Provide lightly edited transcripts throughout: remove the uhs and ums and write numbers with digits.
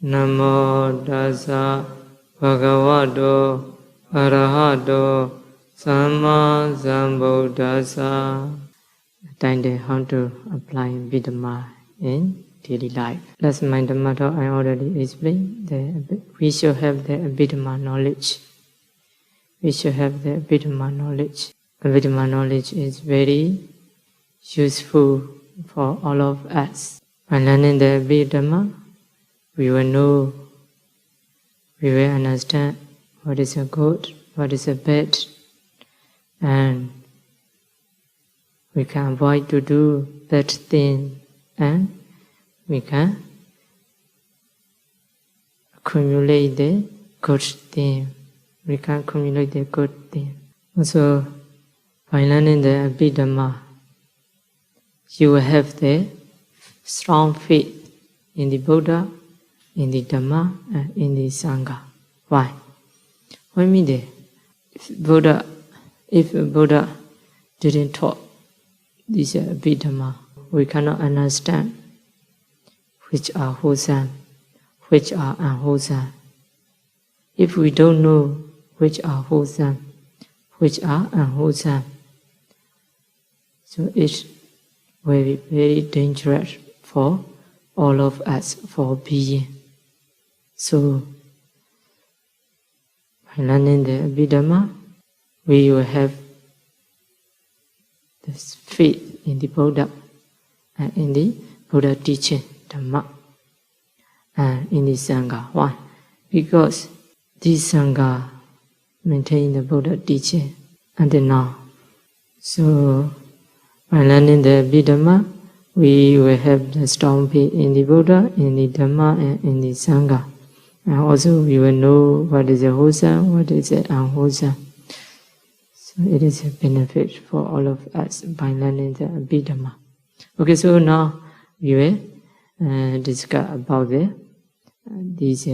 Namo Tassa Bhagavato Arahato Samma Sambuddhassa. How to apply Abhidhamma in daily life. Last mind Dhamma talk I already explained. We should have the Abhidhamma knowledge. We should have the Abhidhamma knowledge. Abhidhamma knowledge is very useful for all of us. By learning the Abhidhamma, we will know, we will understand what is a good, what is a bad, and we can avoid to do bad thing, and we can accumulate the good thing. We can accumulate the good thing. Also, by learning the Abhidhamma, you will have the strong faith in the Buddha, in the Dhamma, and in the Sangha. Why? What mean that? If Buddha didn't talk this Abhidhamma, we cannot understand which are wholesome, which are unwholesome. If we don't know which are wholesome, which are unwholesome, so it will be very dangerous for all of us, for being. So, by learning the Abhidhamma, we will have this faith in the Buddha and in the Buddha teaching, Dhamma, and in the Sangha. Why? Because this Sangha maintain the Buddha teaching until now. So, by learning the Abhidhamma, we will have the strong faith in the Buddha, in the Dhamma, and in the Sangha. And also we will know what is a wholesome, what is a unwholesome. So it is a benefit for all of us by learning the Abhidhamma. Okay, so now we will discuss about this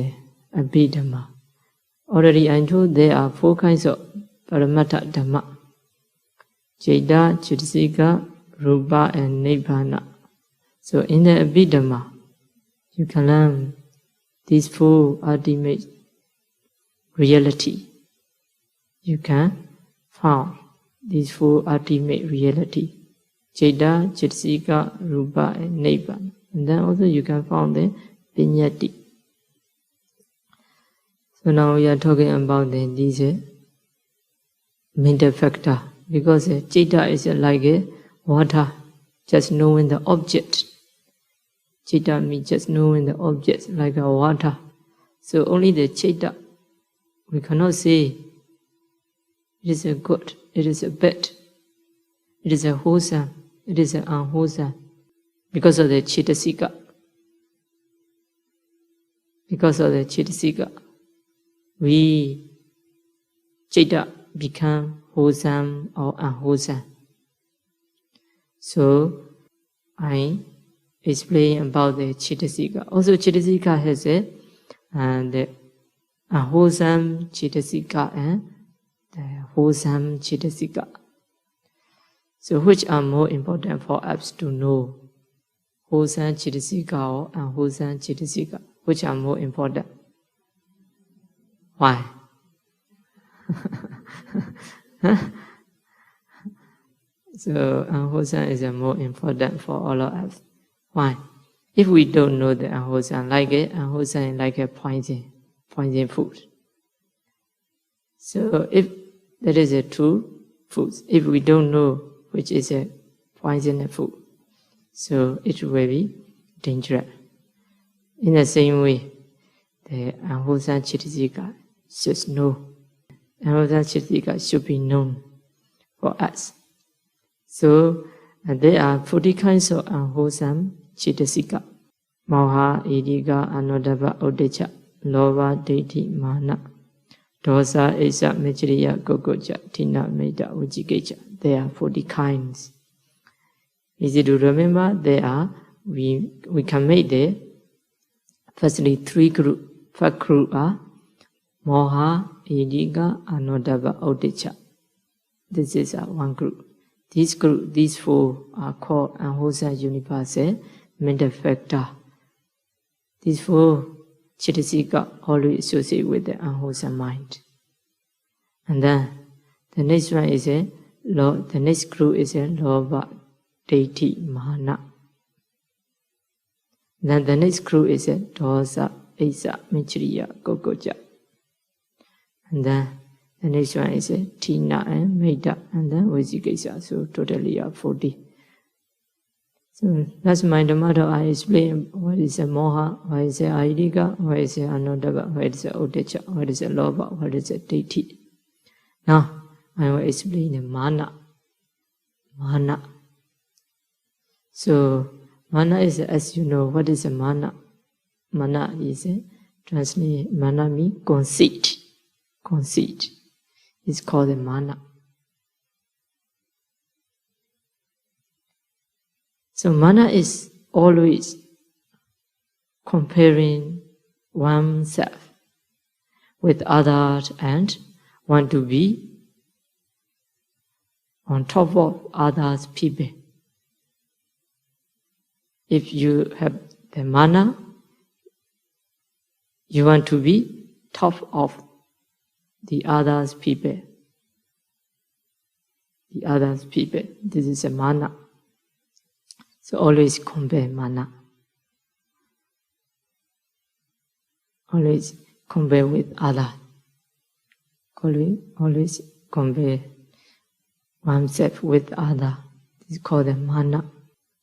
Abhidhamma. Already I told there are 4 kinds of Paramattha Dhamma: Citta, Cittasika, Rupa, and Nibbana. So in the Abhidhamma, you can learn these 4 ultimate reality. You can find these 4 ultimate reality: Citta, Cittasika, Rupa, and Nibbana. And then also you can find the Viññati. So now we are talking about these mental factor, because Citta is like water, just knowing the object. Citta means just knowing the object, like a water. So only the Citta, we cannot say it is a good, it is a bad, it is a wholesome, it is an unwholesome, because of the Cittasika. Because of the Cittasika, Citta become wholesome or unwholesome. So I explain about the Cittasika. Also Cittasika has the unwholesome Cittasika and the wholesome Cittasika. So which are more important for us to know? Wholesome Cittasika or unwholesome Cittasika? Which are more important? Why? So unwholesome is more important for all of us. Why? If we don't know the unwholesome, unwholesome like a poison food. So if that is a true food, if we don't know which is a poison food, so it will be dangerous. In the same way, the unwholesome Cittasika should know. Unwholesome Cittasika should be known for us. So there are 40 kinds of unwholesome Cittasika: Moha, Idika, Anodapa, Uddhacca, Lobha, Ditthi, Mana, Dosa, Esa, Mechiriya, Gogocha, Tina, Metta, Vicikiccha. There are 40 kinds. Easy to remember. There are, we can make there firstly 3 groups. First group are Moha, Idika, Anodapa, Uddhacca. This is one group. These 4 are called unwholesome universal mental factor. These 4 Chitasika always associated with the unwholesome mind. And then the next one is the next group is a Lobha, Daithi, Mana. Then the next group is a Dosa, Isa, Michriya, Gogoja. And then the next one is a Tina and Maida, and then Vizikesa. So totally 40. So that's my Dhamma. I explain what is a Moha, what is a Aidika, what is a Anodava, what is a Uddhacca, what is a Lobha, what is a Daithi. Now I will explain the Mana. Mana. So Mana is, as you know, what is a Mana? Mana is a translate. Mana means conceit. Conceit. It's called a Mana. So Mana is always comparing oneself with others and want to be on top of others people. If you have the Mana, you want to be top of the others people. The others people. This is a Mana. So always compare Mana. Always compare with others. Always compare oneself with others. This is called the Mana.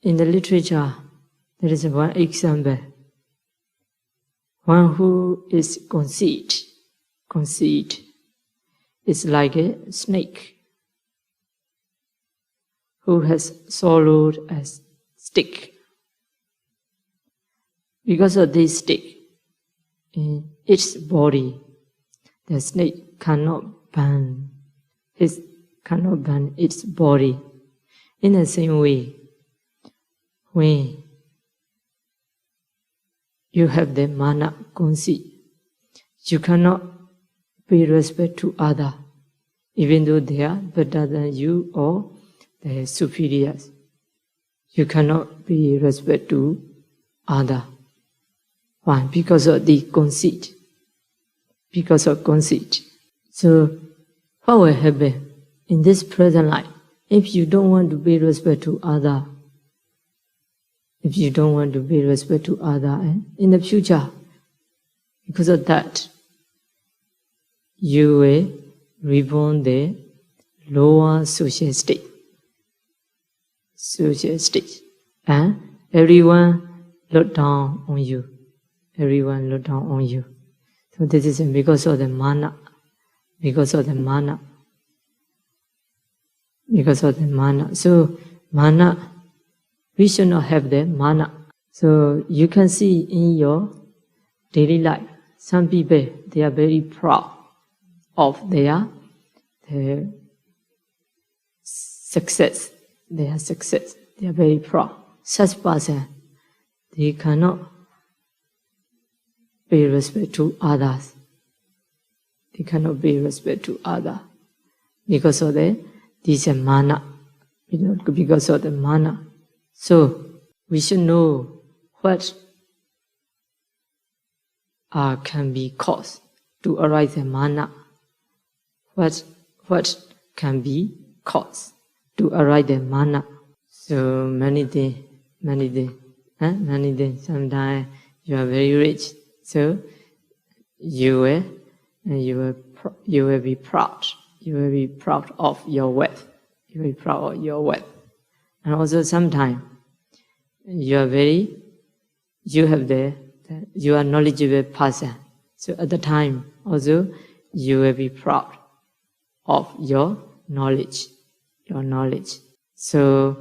In the literature, there is one example. One who is conceit. Conceit is like a snake who has swallowed a stick. Because of this stick, in its body, the snake cannot burn its body. In the same way, when you have the Mana, conceit, you cannot pay respect to others, even though they are better than you or they are superiors. You cannot pay respect to others. Why? Because of the conceit. Because of conceit. So, what will happen in this present life if you don't want to pay respect to others? If you don't want to pay respect to others, in the future, because of that, you will reborn the lower social state. Social state. And everyone look down on you. Everyone look down on you. So this is because of the Mana. Because of the Mana. Because of the Mana. So Mana, we should not have the Mana. So you can see in your daily life, some people, they are very proud of their success. Their success. They are very proud. Such person, they cannot pay respect to others. They cannot pay respect to others. Because of this Mana. Because of the Mana. So, we should know what can be caused to arise the Mana. What can be caused to arise the Mana. So many things. Sometimes you are very rich, so you will be proud. You will be proud of your wealth. You will be proud of your wealth. And also sometimes you are knowledgeable person. So at the time also you will be proud of your knowledge. Your knowledge. So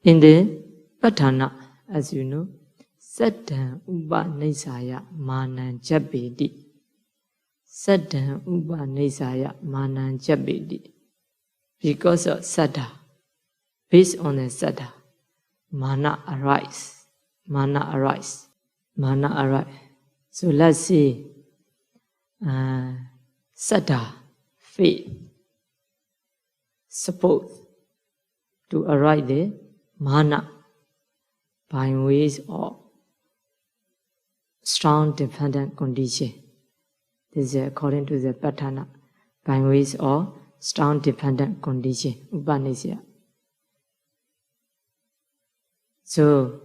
in the Patthana, as you know, Saddha Upa Nisaya Manan Jabbedi. Saddha Upa Nisaya Manan Jabbedi. Because of Saddha, based on the Saddha, Mana arise. Mana arise. Mana arise. So let's see, Saddha, faith, support to arise the Mana by ways of strong dependent condition. This is according to the Patthana, by ways of strong dependent condition, Upanishad. So,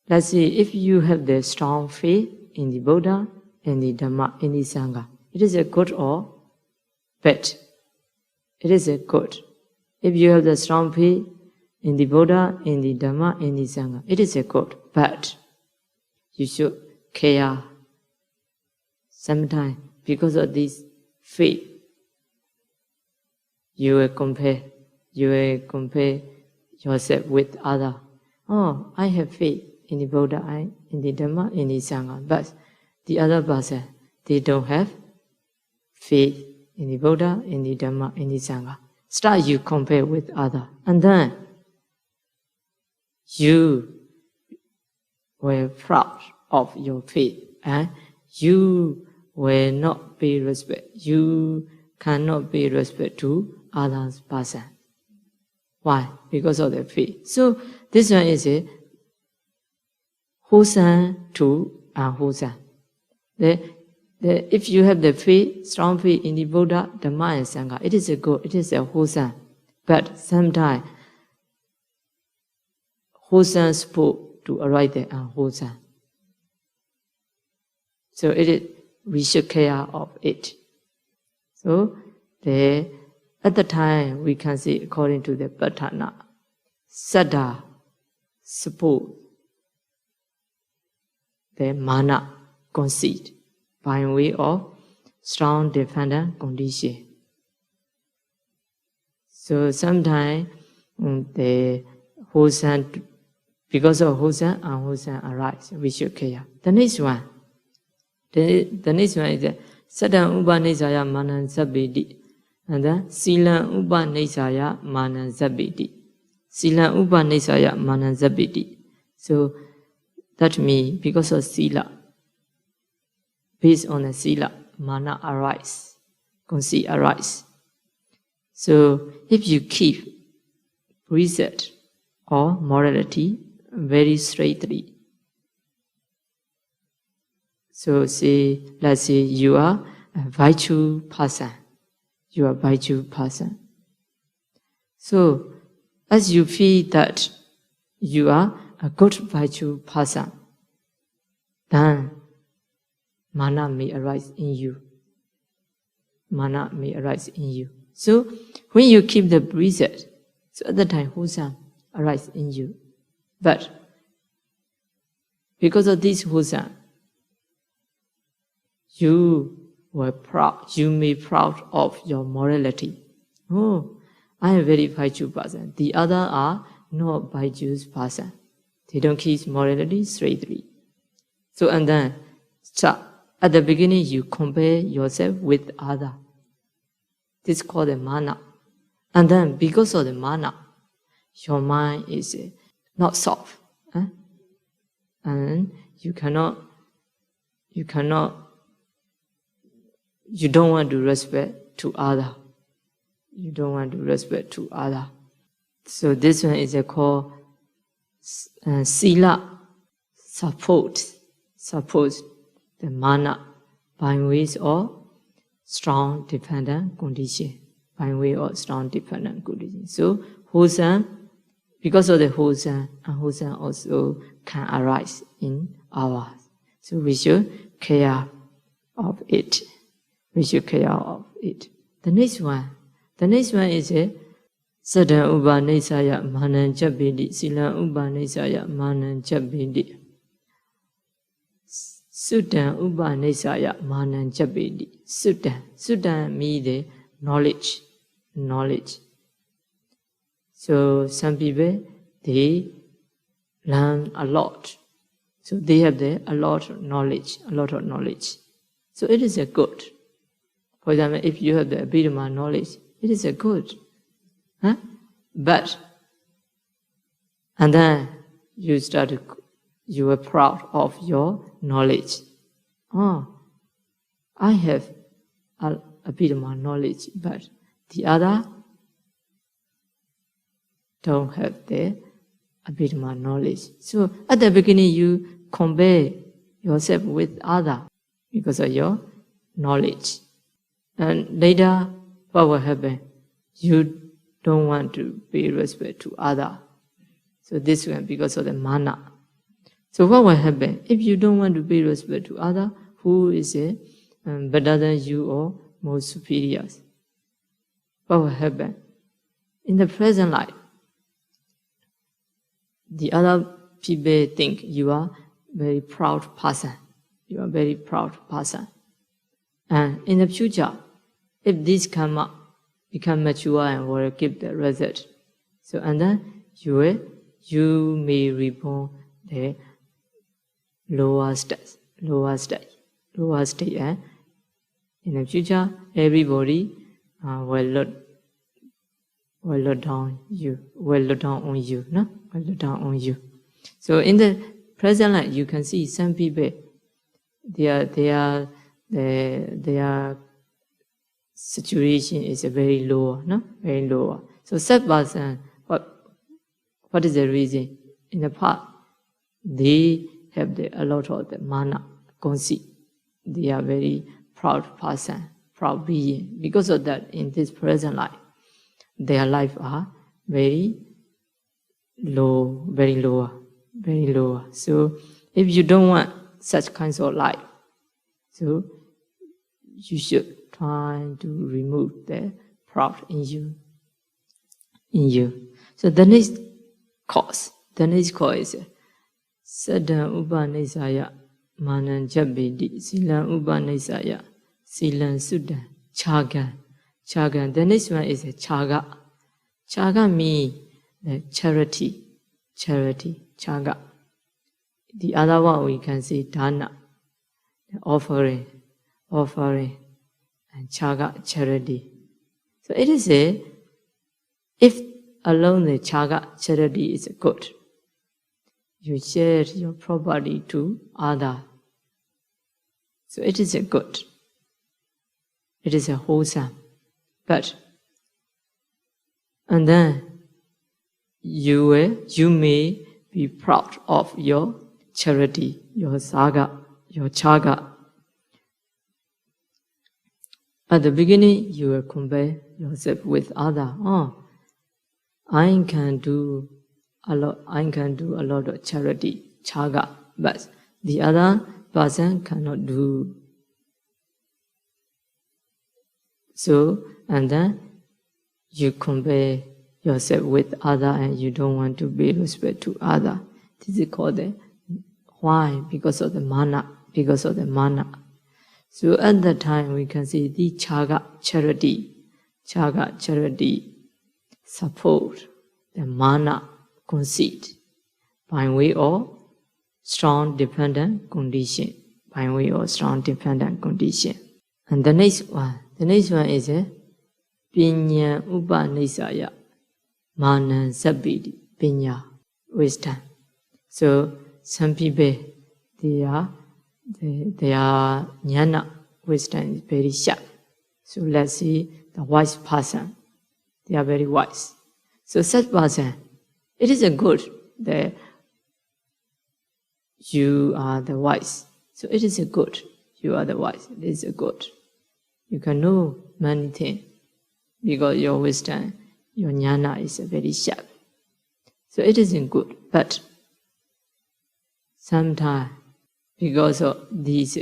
let's see, if you have the strong faith in the Buddha, in the Dhamma, in the Sangha, it is a good or bad? It is a good. If you have the strong faith in the Buddha, in the Dhamma, in the Sangha, it is a good. But you should care. Sometimes, because of this faith, you will compare yourself with others. Oh, I have faith in the Buddha, in the Dhamma, in the Sangha, but the other person, they don't have faith in the Buddha, in the Dhamma, in the Sangha. Start you compare with others, and then you were proud of your faith, and you will not pay respect. You cannot pay respect to others' person. Why? Because of their faith. So this one is a wholesome to unwholesome. If you have the faith, strong faith in the Buddha, Dhamma and Sangha, it is a good, it is a wholesome. But sometimes wholesome spoke to avoid the unwholesome. So we should care of it. So at the time we can see, according to the Patthana, Saddha support the mana, conceit, by way of strong dependent condition. So sometimes the wholesome, because of wholesome, unwholesome arise, we should care. The next one is the Saddha Upanishaya Manan Sabbiti, and then Sila Upanishaya Manan Sabbiti. Sila Upanishaya Manan Sabbiti. So that means because of Sila, based on the Sila, mana arise, conceit arise. So if you keep precept or morality very straightly, so let's say you are a virtue person. You are a virtue person. So as you feel that you are a good virtue person, then mana may arise in you. Mana may arise in you. So when you keep the precept, so at the time wholesome arise in you. But because of this wholesome, you were proud, you may be proud of your morality. Oh, I am a very virtue person. The other are not virtuous person. They don't keep morality straightly. So and then at the beginning you compare yourself with others. This is called the mana. And then because of the mana, your mind is not soft. And you don't want to respect to others. You don't want to respect to others. So this one is called Sila, support the mana by ways of strong dependent condition. By way of strong dependent condition. So wholesome, because of the wholesome, unwholesome also can arise in ours. So we should care of it. We should care of it. The next one is Saddha Upanishaya Manan Chabbiti, Sila Upanishaya Manan Chabbiti. Sutta Upanishaya Manan Chabbiti. Sutta means the knowledge. So some people, they learn a lot. So they have a lot of knowledge. So it is a good. For example, if you have the Abhidhamma knowledge, it is a good. But, and then you were proud of your knowledge. Oh, I have Abhidhamma knowledge, but the other don't have the Abhidhamma knowledge. So at the beginning you compare yourself with other because of your knowledge. And later, what will happen? You don't want to pay respect to other. So this one because of the mana. So what will happen? If you don't want to pay respect to other, who is better than you or more superiors? What will happen? In the present life, the other people think you are very proud person. You are very proud person. And in the future, if this come up, become mature and will give the result. So and then you may reborn the lower state. And in the future, everybody will look down on you. So in the present life, you can see some people, their situation is very low, very low. So such person, what is the reason? In the past, they have a lot of the mana, conceit. They are very proud person, proud being. Because of that, in this present life, their life are very low, very lower. So if you don't want such kinds of life, so you should try to remove the proud in you. So the next cause is Saddha Upanisaya Manan Jabedi Silan Upanisaya Silan Suddha Chagan. The next one is Chaga. Chaga means the charity, Chaga. The other one we can say Dana, the offering, and Chaga, charity. So it is if alone the Chaga, charity is good, you share your property to others. So it is a good. It is a wholesome. But and then you may be proud of your charity, your saga, your chaga. At the beginning, you will compare yourself with others. I can do a lot of charity, chaga, but the other person cannot do. So, and then you compare yourself with others and you don't want to pay respect to others. This is called why? Because of the mana. So at that time we can see the chaga, charity, support the mana, conceit, by way of strong dependent condition. And the next one is Pinya Upanisaya Manan Sabbidi, Pinya, wisdom. So some people, their jnana, wisdom is very sharp. So let's see the wise person. They are very wise. So such person, it is a good that you are the wise. So it is a good. You are the wise. It is a good. You can know many things because your wisdom, your jnana is very sharp. So it isn't good. But sometimes, because of this,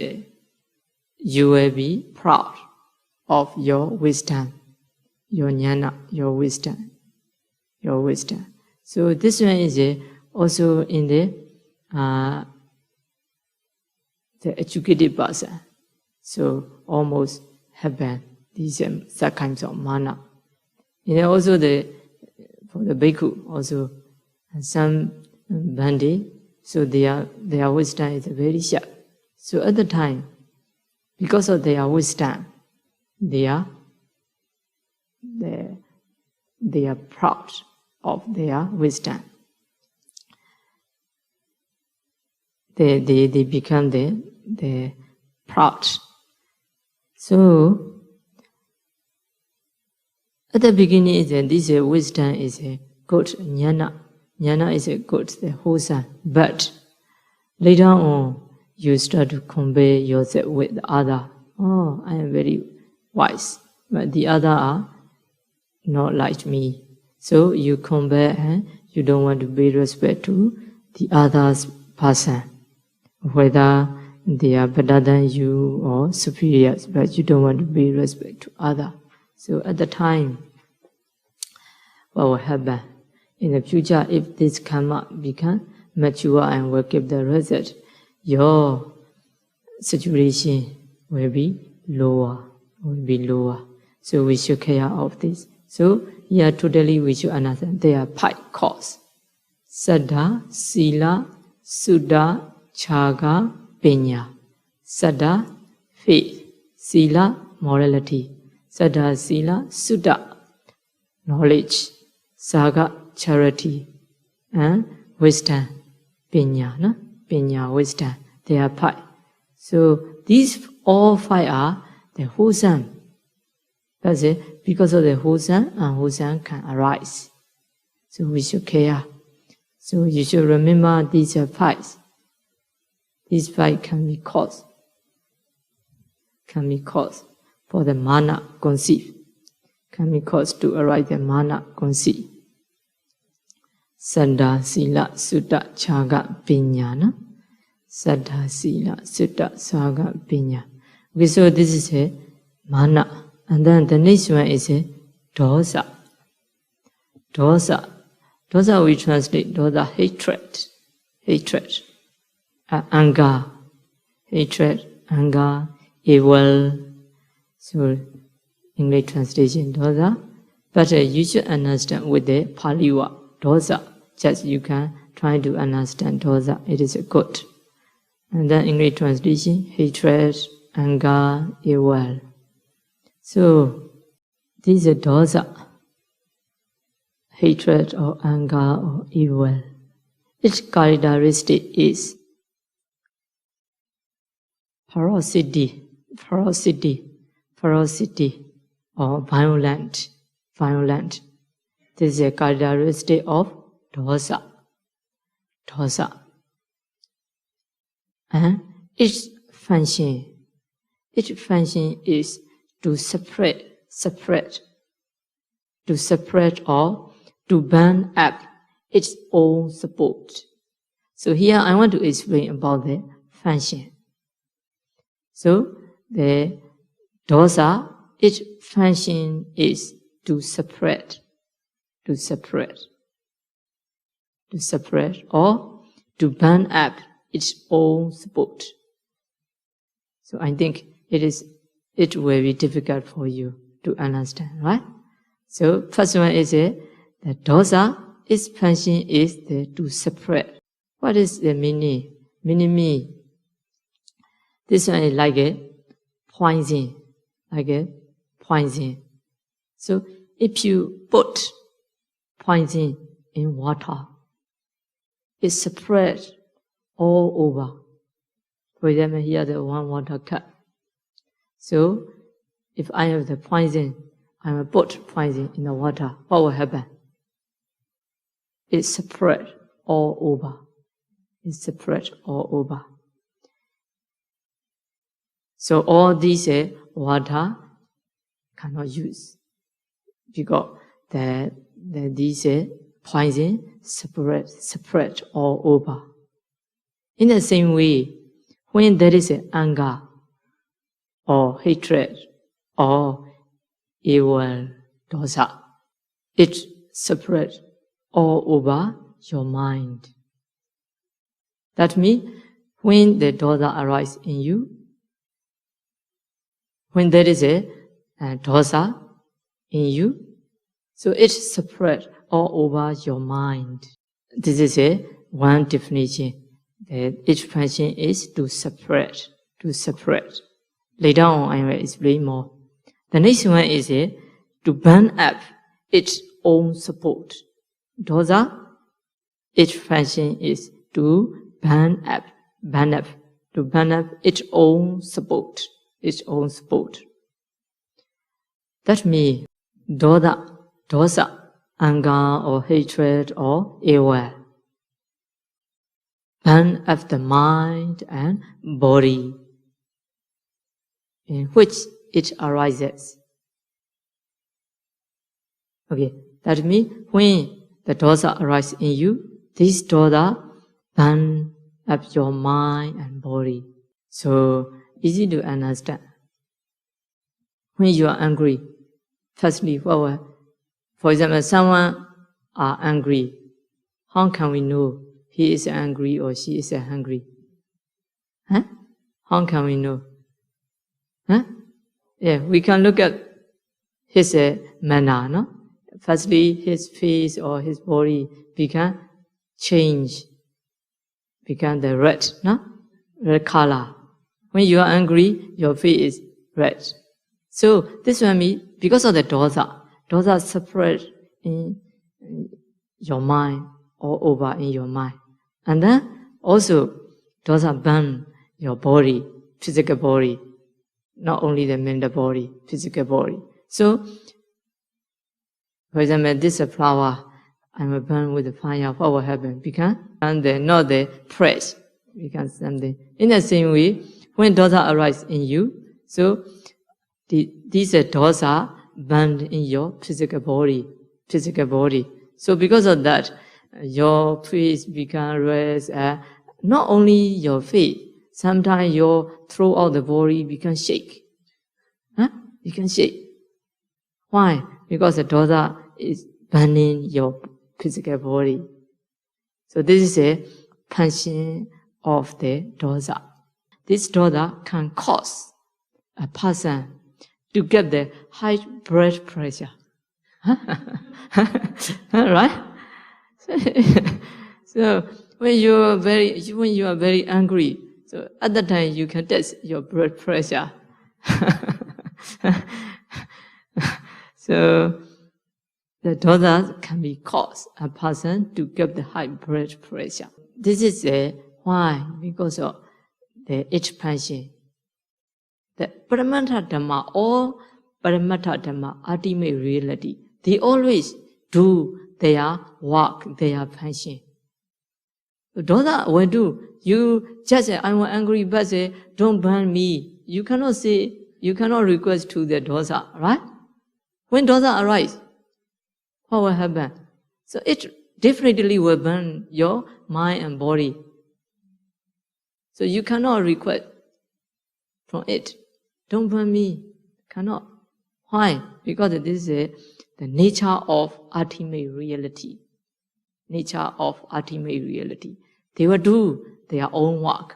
you will be proud of your wisdom, your jnana, your wisdom. So this one is also in the educated person. So almost happen these such kinds of mana. And also for the bhikkhu also some bhante, so their wisdom is very sharp. So at the time, because of their wisdom, they are proud of their wisdom. They become the proud. So at the beginning, this wisdom is a good jnana. Jnana is a good, the wholesome. But later on, you start to compare yourself with the other. Oh, I am very wise, but the other are not like me. So you compare and you don't want to pay respect to the other's person, whether they are better than you or superiors, but you don't want to pay respect to other. So at the time, what will happen? In the future, if this karma become mature and will give the result, your situation will be lower, So we should care of this. So here totally we should understand there are 5 causes. Saddha, Sila, Sutta, Chāga, Panya. Saddha, faith. Sila, morality. Saddha, Sila, Sutta, knowledge. Chāga, charity. And wisdom, Panya. Panya, wisdom. There are 5. So these all 5 are the wholesome. That's it. Because of the wholesome, unwholesome can arise. So we should care. So you should remember these are 5. These 5 can be cause. Can be cause for the mana conceive. Can be cause to arise the mana conceive. Saddha, Sila, Sutta, Chāga, Panya. Saddha, Sila, Sutta, Chāga, Panya. Okay, so this is a mana. And then the next one is a dosa. Dosa. Dosa we translate dosa hatred. Hatred. Anger. Hatred, anger, evil. So English translation dosa. But you should understand with the Pali word dosa. Just you can try to understand dosa. It is good. And then English translation hatred, anger, evil. So, this is dosa, hatred or anger or evil. Its characteristic is ferocity or violent. This is a characteristic of dosa. And its function is to separate or to burn up its own support. So here I want to explain about the function. So the dosa, its function is to separate or to burn up its own support. So I think it will be difficult for you to understand, right? So first one is the dosa, its function is to separate. What is the meaning? Meaning, this one is like a poison, So if you put poison in water, it spreads all over. For example, here the one water cup. So, if I have the poison, I will put poison in the water, what will happen? It spreads all over. So all these water cannot use because these poison spread all over. In the same way, when there is anger or hatred or evil dosa, it spreads all over your mind. That means when the dosa arises in you, when there is a dosa in you, so it spreads all over your mind. This is one definition. Its function is to separate. Later on, I will explain more. The next one is to burn up its own support. Dosa, its function is to burn up its own support. That means dosa, anger or hatred or evil. burn of the mind and body in which it arises. Okay, that means when the dosa arises in you, this dosa burn up your mind and body. So easy to understand. When you are angry, firstly, for example, someone are angry. How can we know he is angry or she is hungry? Huh? How can we know? Huh? Yeah, we can look at his manner, no? Firstly, his face or his body become change, become the red, no? Red color. When you are angry, your face is red. So this one means because of the dosa separate in your mind or over in your mind. And then also dosa burn your body, physical body, not only the mental body, physical body. So, for example, this flower, I will burn with the fire. What will happen? Become not the press, become something. In the same way, when dosa arises in you, so these dosa burned in your physical body. So because of that, your face become red. Not only your face, sometimes your throughout the body become shake. Huh? You can shake. Why? Because the dosa is burning your physical body. So this is a function of the dosa. This dosa can cause a person to get the high blood pressure. Right? So when you are very angry, so at that time you can test your blood pressure. So the dosa can be cause a person to get the high blood pressure. This is why, because of the expansion. The Paramata Dhamma or Paramata Dhamma, ultimate reality, they always do their work, their function. Dosa will do. You just say, I'm angry, but say, don't burn me. You cannot say, you cannot request to the dosa, right? When dosa arises, what will happen? So it definitely will burn your mind and body. So you cannot request from it. Don't burn me. Cannot. Why? Because this is the nature of ultimate reality. Nature of ultimate reality. They will do their own work.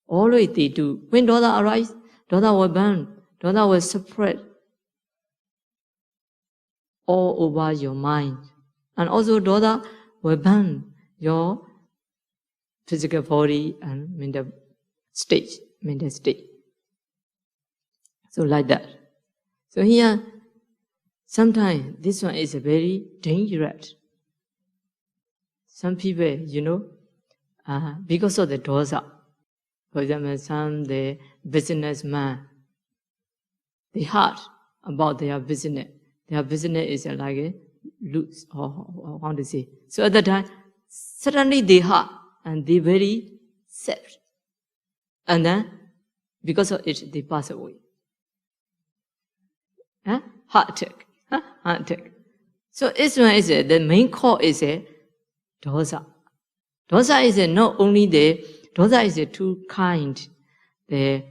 Always they do. When dosa arises, dosa will burn. Dosa will spread all over your mind. And also dosa will burn your physical body and mental state. So like that. So here, sometimes this one is very dangerous. Some people, because of the dosa, for example, the businessman, they heard about their business. Their business is like a loose, or how to say. So at that time, suddenly they heard and they very sad. And then, because of it, they pass away. Heart attack. Heart attack. So this one is the main cause is dosa. Dosa is not only dosa is two kind. The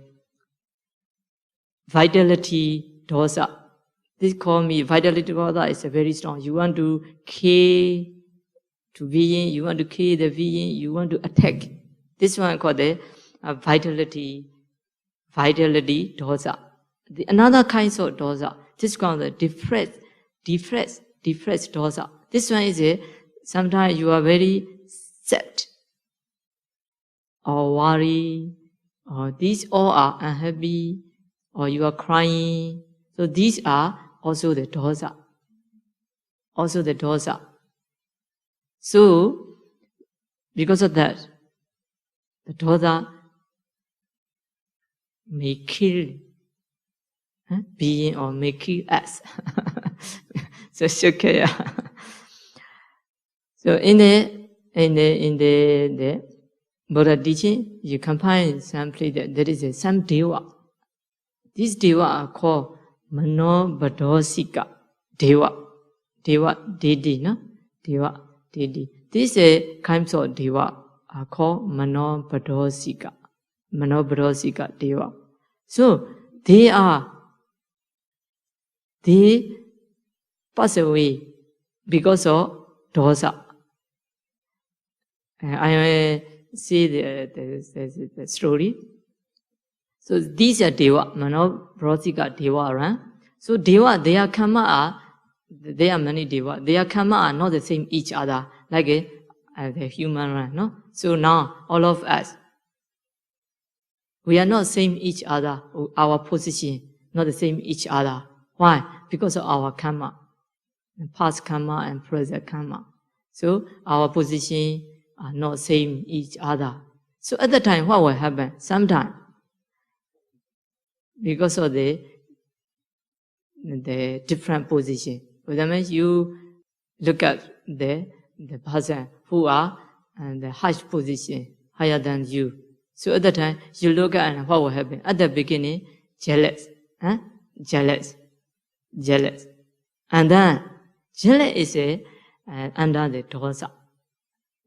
vitality dosa. This call me vitality dosa is very strong. You want to kill to being, you want to kill the being, you want to attack. This one called the vitality dosa. Another kind of dosa. This called the depressed dosa. This one is sometimes you are very sad or worried, or these all are unhappy, or you are crying. So these are also the dosa. So because of that, the dosa may kill being or may kill us. So in the Buddha teaching, you can find some place that there is some deva. These deva are called Manobadosika deva. Deva, deity, no? Deva, deity. These kinds of deva are called Manobadosika. Manobadosika deva. So, they pass away because of dosa. I see the story. So these are deva, Manobadosika deva, right? So deva, their karma are, there are many deva. Their karma are not the same each other, like the human, right? No? So now, all of us, we are not same each other. Our position not the same each other. Why? Because of our karma, past karma and present karma. So our position are not same each other. So at the time, what will happen? Sometime, because of the different position. For example, you look at the person who are in the highest position, higher than you. So at the time, you look at what will happen. At the beginning, jealous. Jealous. And then, jealous is under the dosa.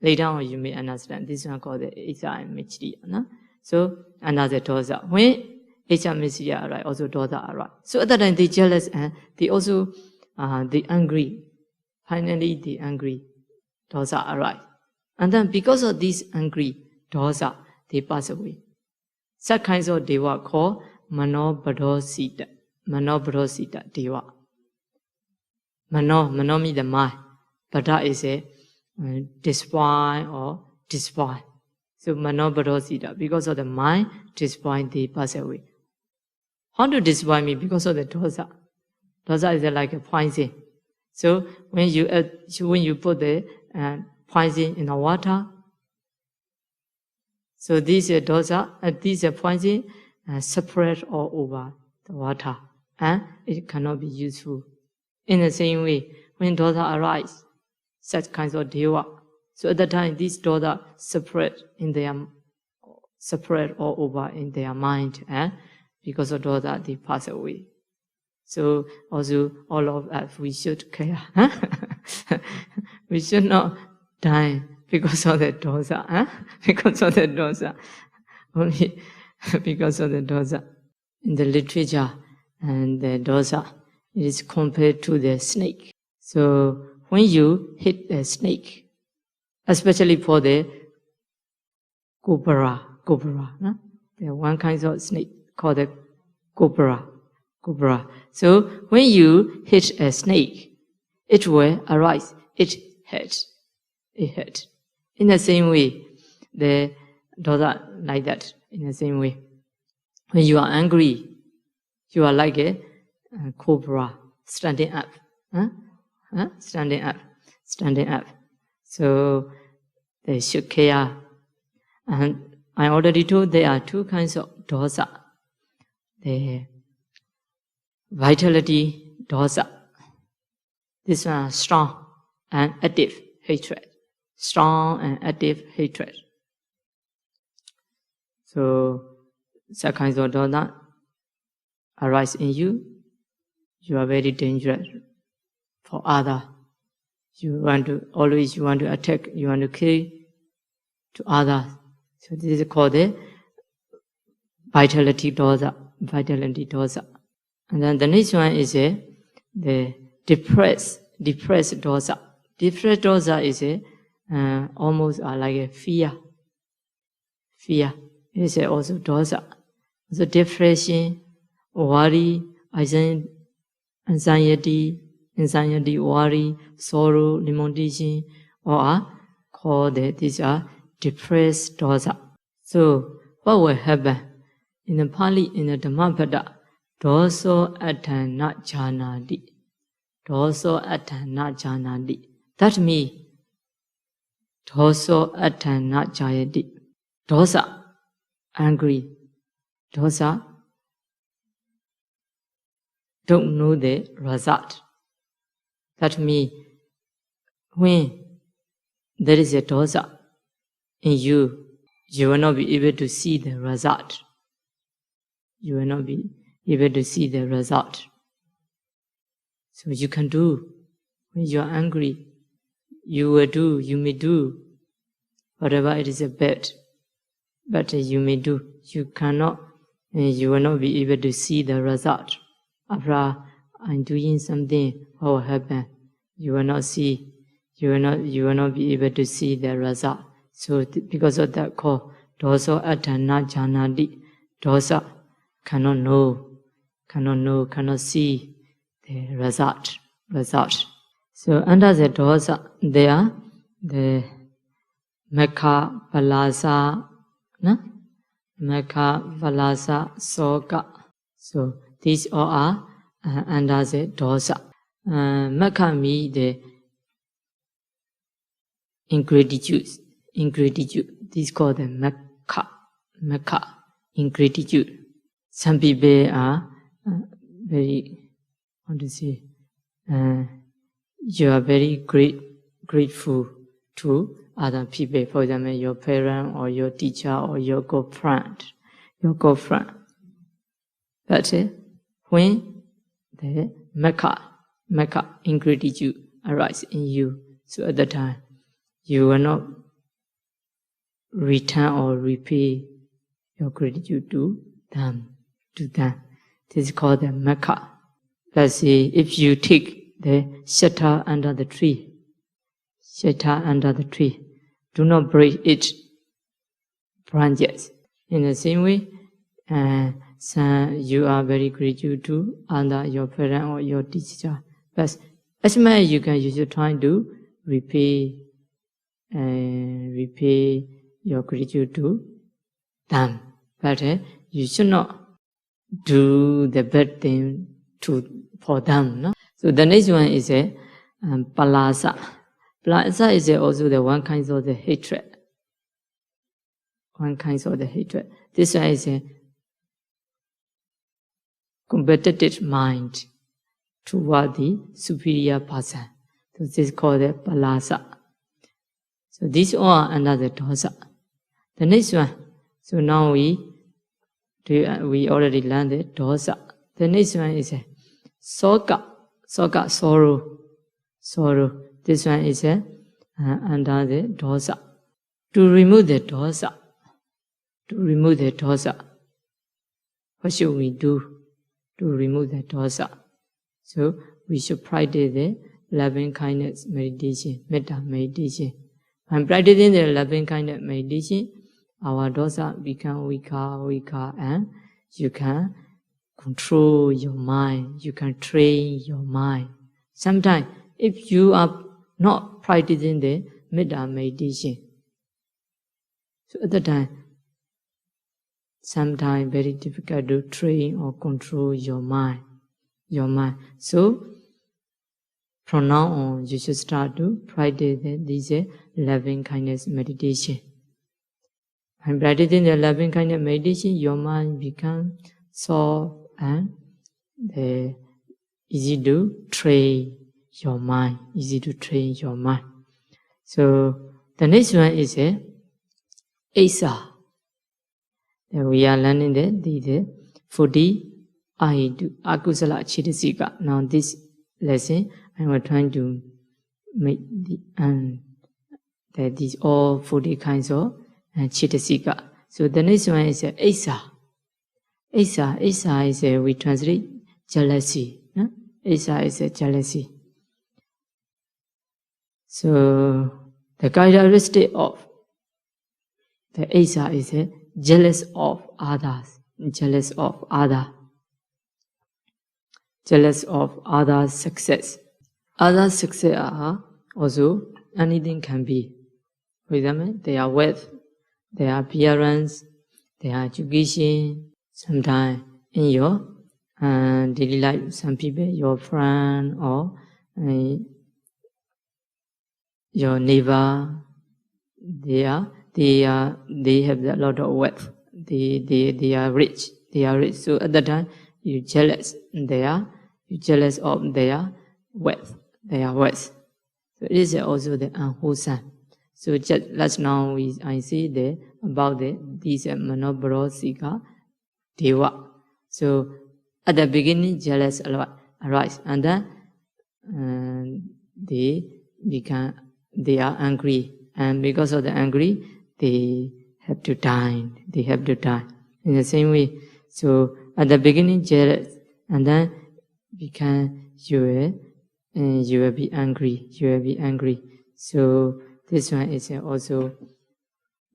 Later on, you may understand. This one called the Isha and Michriya. No? So, under the dosa. When Isha and Michriya arise, also dosa arise. So at the time, they jealous and they also they angry. Finally, they angry. Dosa arise. And then, because of this angry dosa, they pass away. Such kinds of deva called Manobadosita. Manobadosita deva. Mano means the mind. Bada is a despise or despise. So Manobadosita, because of the mind, despise, they pass away. How to despise me? Because of the dosa. Dosa is like a poison. So when you put the poison in the water, so this dosa, this poison separate all over the water, and it cannot be useful. In the same way, when dosa arise, such kinds of deva, so at the time this dosa separate all over in their mind, and because of dosa they pass away. So also all of us, we should care. We should not die because of the dosa. Because of the dosa. Only because of the dosa. In the literature, and the dosa, it is compared to the snake. So when you hit a snake, especially for the cobra, no? There are one kind of snake called the cobra. So when you hit a snake, it will arise. It hurt. In the same way, the dosa like that. In the same way, when you are angry, you are like a cobra standing up. Standing up. So they should care. And I already told there are two kinds of dosa. The vitality dosa. This one is strong and active hatred. Strong and active hatred. So, such kinds of dosa arise in you. You are very dangerous for others. You want to attack, you want to kill to others. So this is called the vitality dosa. And then the next one is the depressed dosa. Depressed dosa is almost like a fear. It is also dosa. So depression, worry, anxiety, worry, sorrow, lamentation, all are called these are depressed dosa. So what will happen? In the Pali, in the Dhammapada, doso atthana janati. That means doso atthana jayati. Dosa, angry. Dosa, don't know the result. That means when there is a dosa in you, you will not be able to see the result. You will not be able to see the result. So you can do. When you are angry, you may do whatever it is bad, but you may do. You will not be able to see the result. After I'm doing something, what will happen? You will not see. You will not be able to see the result. So because of that call, dosa atana janadi, dosa cannot know, cannot see the result. So under the dosa, there are the mekha, palasa, mekha, palasa, soka. So these all are under the dosa. Mekha means the ingratitude. This is called the mekha, ingratitude. Some people are very, you are very grateful to other people. For example, your parent or your teacher or your girlfriend. But when the mekha, ingratitude arises in you, so at that time, you will not return or repay your gratitude to them. This is called the mekha. Let's say if you take the shelter under the tree, do not break its branches. In the same way, you are very grateful to either your parent or your teacher. But as much as you can, you should try to repay your gratitude to them. But you should not do the bad thing for them. No? So the next one is palasa. Palasa is also the one kind of the hatred. This one is a competitive mind toward the superior person. So this is called the palasa. So these all are under the dosa. The next one. So now we already learned the dosa. The next one is soka, sorrow. This one is under the dosa. To remove the dosa, what should we do to remove the dosa? So we should practice the loving kindness meditation, metta meditation. When practicing the loving kindness meditation, our dosa become weaker, and you can control your mind, you can train your mind. Sometimes, if you are not practicing the metta meditation, so at the time, sometimes very difficult to train or control your mind. So, from now on, you should start to practice this loving kindness meditation. When practicing the loving kindness meditation, your mind becomes soft and easy to train your mind. So the next one is Asa. We are learning the 40 akusala chitasika. Now this lesson, I am trying to make these all 40 kinds of chitasika. So the next one is Asa. Asa is we translate jealousy. No? Asa is jealousy. So the characteristic of the Asa is jealous of others. Jealous of others' success. Others' success are also anything can be. For example, their wealth, their appearance, their education. Sometimes in your daily life, some people, your friend or your neighbor, they have a lot of wealth. They are rich. So at that time, you jealous of their wealth. So it is also the unwholesome. So just last now I say about these Manobrosika Deva. So at the beginning jealous arise, and then they are angry, and because of the angry they have to die. In the same way. So at the beginning jealous, and then you will be angry. So this one is also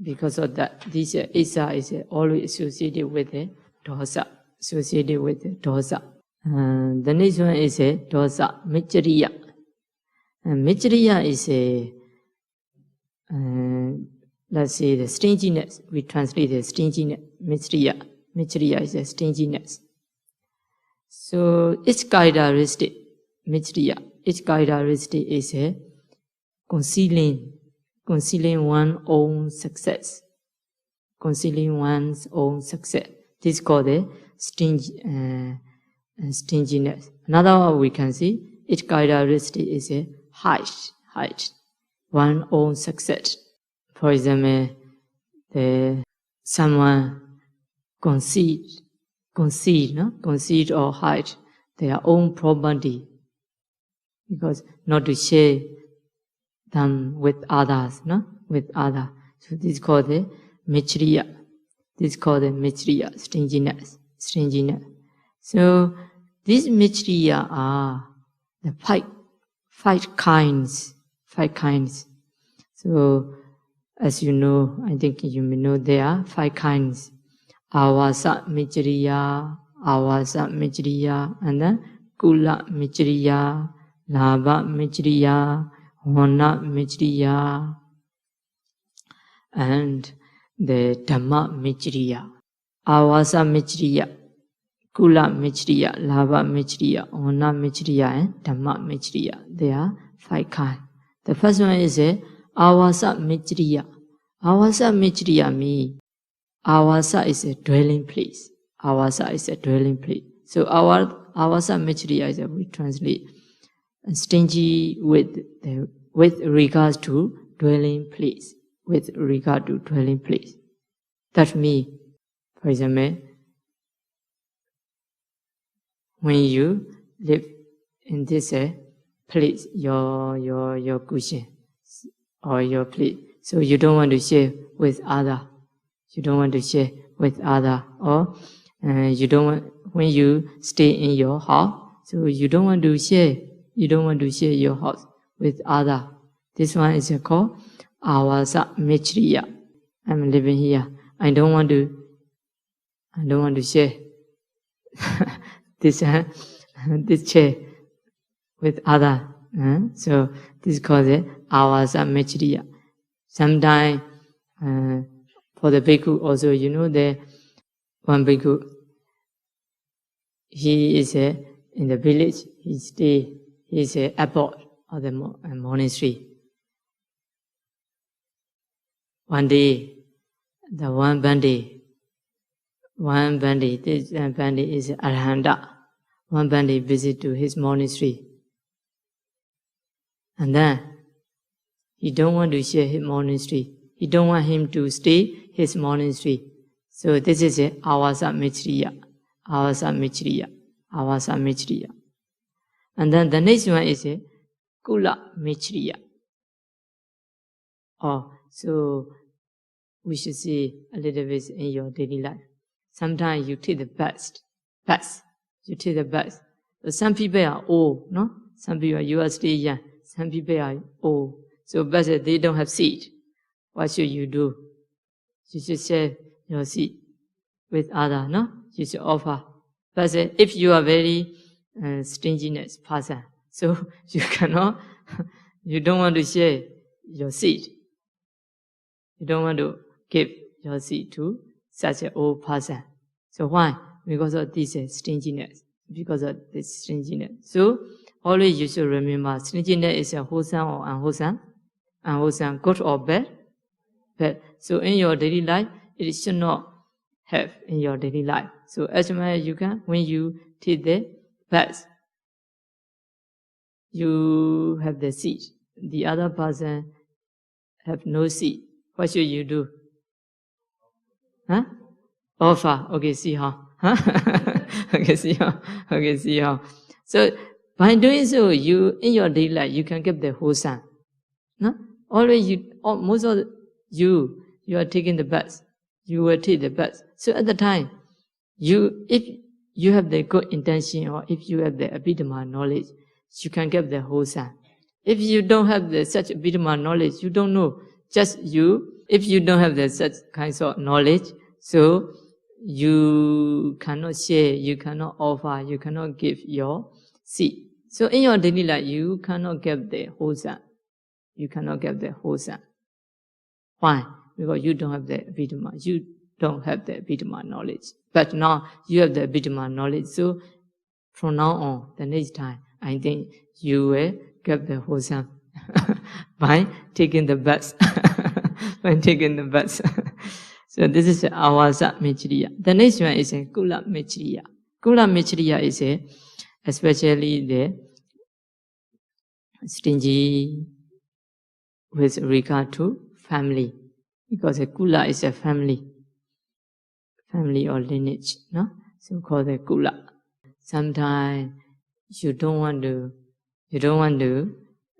because of that. This Isa is always associated with the dosa. The next one is dosa michriya. Michriya is let's say the stinginess. We translate the stinginess. Michriya is a stinginess. So its characteristic, michriya, its characteristic is concealing one's own success. Concealing one's own success. This is called the stinginess. Another one we can see, its characteristic is hide one's own success. For example, someone conceal or hide their own property because not to share them with others, So this is called the michriya. Stinginess. So these michriya are the five kinds. So as you know, I think you may know there are 5 kinds. Avasa michriya, and then kula michriya, lava michriya, hona michriya, and the dhamma michriya. Avasa michriya, kula michriya, lava michriya, hona michriya, and dhamma michriya. There are 5 kinds. The first one is avasa michriya. Avasa michriya means avasa is a dwelling place. So our avasa michriya is we translate stingy with regards to dwelling place. That means, for example, when you live in this place, your cushion or your plate, so you don't want to share with other. Or you don't want, when you stay in your house, so you don't want to share your house with other. This one is called avasa michriya. I'm living here. I don't want to share this chair with other. So this is called avasa michriya. Sometimes for the bhikkhu also, you know, the one bhikkhu, he is in the village, he is a abbot of the monastery. One day, the one bandit, this bandit is Arhanta. One bandit visit to his monastery. And then, he don't want to share his monastery. He don't want him to stay his monastery. So this is avasa michriya. And then the next one is kula michriya. So we should see a little bit in your daily life. Sometimes you take the bus. So some people are old, no? Some people you are still young. Some people are old. So bus they don't have seat. What should you do? You should share your seat with others, no? You should offer. But if you are very stinginess person, so you cannot, you don't want to share your seat. You don't want to give your seat to such an old person. So why? Because of this stinginess. So always you should remember, stinginess is a wholesome or unwholesome. Unwholesome, good or bad. So in your daily life, it should not have in your daily life. So as much as you can, when you take the bus, you have the seat. The other person have no seed, what should you do? Huh? Offer. Okay, see how. Huh? Okay, see how. Okay, see how. So by doing so, you in your daily life you can get the wholesome. No? Always most of you are taking the bus. You will take the bus. So at the time, if you have the good intention or if you have the Abhidhamma knowledge, you can get the wholesome. If you don't have such Abhidhamma knowledge, you don't know. Just you. If you don't have such kinds of knowledge, so you cannot share, you cannot offer, you cannot give your seed. So in your daily life, you cannot get the wholesome. You cannot get the wholesome. Why? Because you don't have the Abhidhamma. You don't have the Abhidhamma knowledge. But now you have the Abhidhamma knowledge. So from now on, the next time, I think you will get the wholesome by taking the bus. By taking the bus. So this is Avasa Mechriya. The next one is a Kula Mechriya. Kula Mechriya is especially the stingy with regard to family. Because a Kula is a family or lineage, no? So called the Kula. Sometimes you don't want to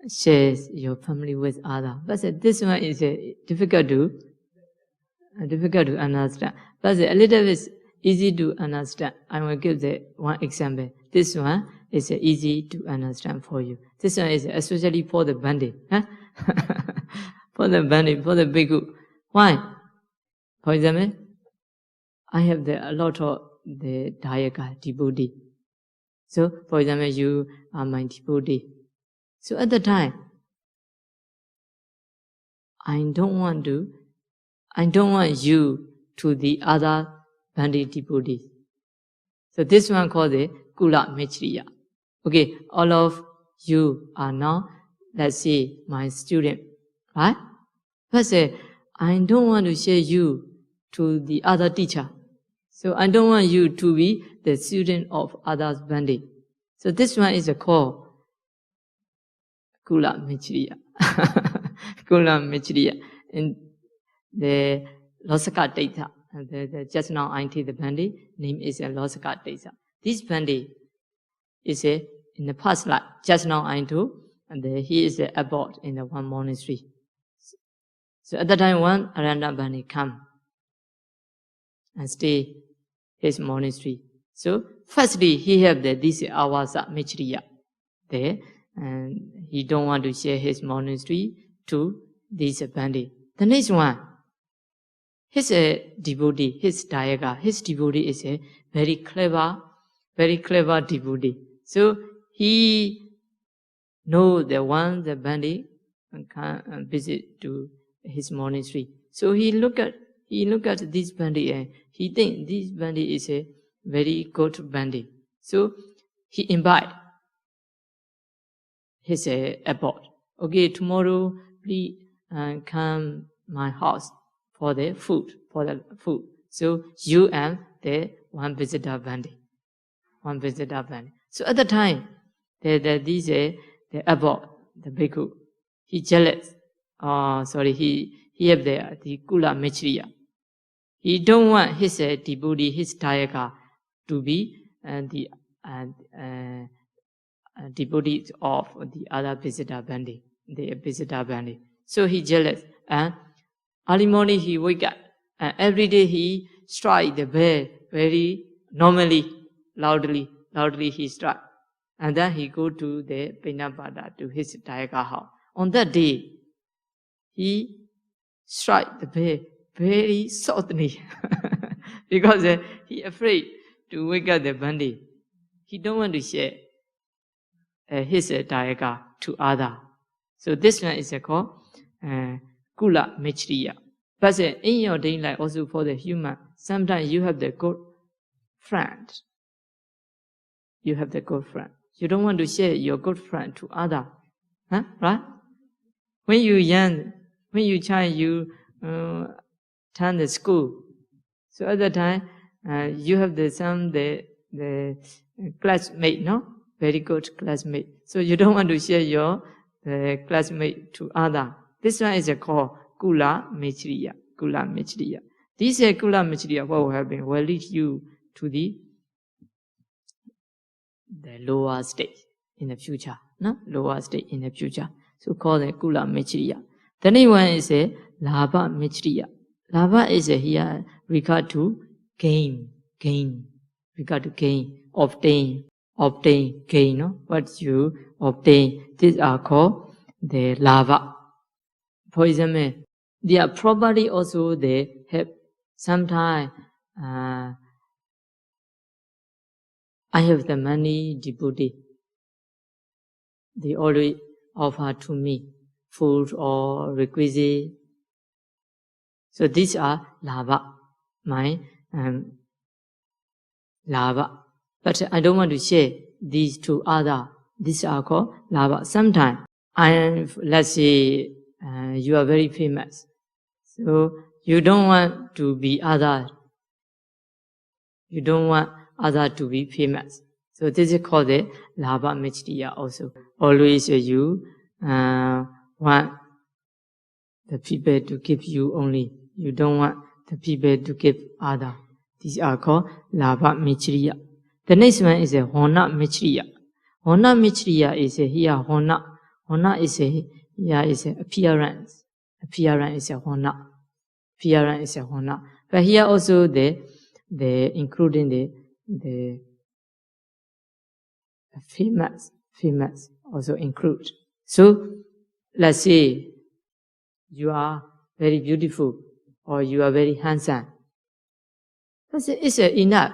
share your family with others. But this one is difficult to understand. But a little bit easy to understand. I will give the one example. This one is easy to understand for you. This one is especially for the bandit. Huh? For the bandit, for the bhikkhu. Why? For example, I have a lot of the Dayaka devotee. So, for example, you are my devotee. So at the time, I don't want you to the other bandit devotees. So this one called the Kula Mechriya. Okay, all of you are now, let's say, my student, right? But say, I don't want to share you to the other teacher. So I don't want you to be the student of others bandit. So this one is a call Kula Mechriya. Kula Mechriya. And the Losaka Data, just now I take the bandit, name is a Losaka Data. This bandit is in the past life, just now I do, and he is a abbot in the one monastery. So at that time, one Aranda bandit come and stay his monastery. So firstly, he have this Avasa Mechriya there, and he don't want to share his monastery to this bandit. The next one, his devotee, his Dayaka, his devotee is a very clever devotee. So he know the bandit can visit to his monastery. So he look at this bandit and he think this bandit is a very good bandit. So he invite his abbot. Okay, tomorrow please come my house for the food. So you and the one visitor bandit. So at the time, the abbot, the bhikkhu, he jealous. He have the Kula Mechriya. He don't want his devotee, his Dayaka, to be the devotees of the other visitor bandit, So he jealous. And early morning he wake up, and every day he strike the bell very normally, loudly he strike. And then he go to the Pinapada, to his Dayaka house. On that day, he strike the bell very softly because he afraid to wake up the bandit. He don't want to share his Dayaka to other. So this one is called Kula Mechriya. But in your daily life, also for the human, sometimes you have the good friend. You don't want to share your good friend to other. Huh? Right? When you young, when you child, you turn the school. So at that time, you have the classmate, no? Very good classmate. So you don't want to share your classmate to other. This one is called Kula Mechriya. Kula Mechriya. This Kula Mechriya, what will happen? Will lead you to the lower state in the future. No? Lower state in the future. So called the Kula Mechriya. The next one is a Labha Mechriya. Labha is here regard to gain. Regard to gain. Obtain, gain. No? What you obtain. These are called the Labha. For example, their property also they have sometimes I have the money devotee. They always offer to me food or requisite. So these are Labha, my Labha. But I don't want to share these to others. These are called Labha. Sometimes let's say you are very famous. So you don't want to be other. You don't want other to be famous. So this is called the Labha Mechriya also. Always you want the people to give you only. You don't want the people to give other. These are called Labha Mechriya. The next one is a Hona Mechriya. Hona Mechriya is here Hona. Hona is here is appearance. Appearance is a Hona. Appearance is a Hona. But here also the including the famous also include. So let's say you are very beautiful or you are very handsome. It's enough.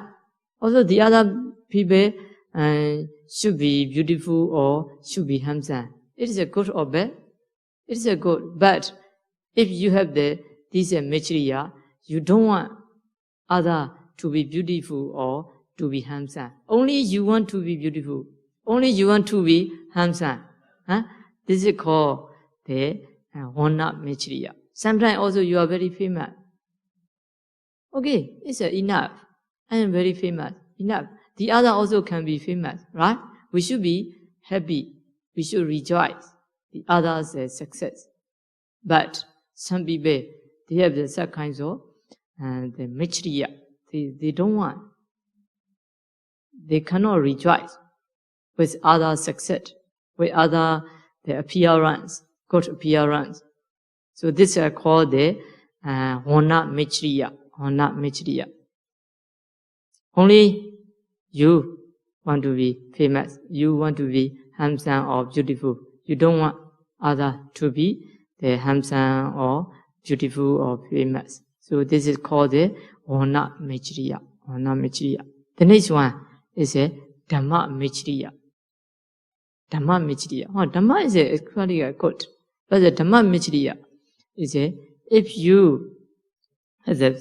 Also the other people should be beautiful or should be handsome. It is a good or bad? It is a good. But if you have this Mechriya, you don't want other to be beautiful or to be handsome. Only you want to be beautiful. Only you want to be handsome. This is called the Hona Mechriya. Sometimes also you are very famous. Okay, it's enough. I am very famous. Enough. The other also can be famous, right? We should be happy. We should rejoice. The other's success. But some people, they have the such kinds of the Mechriya. They don't want. They cannot rejoice with other success, with other the appearance, good appearance. So this is called the Hona Mechriya. Hona Mechriya. Only you want to be famous. You want to be handsome or beautiful. You don't want other to be the handsome or beautiful or famous. So this is called the Hona Mechriya. Hona Mechriya. The next one is a Dhamma Mechriya. Dhamma Mechriya. Dhamma is actually good. But the Dhamma Mechriya is if you have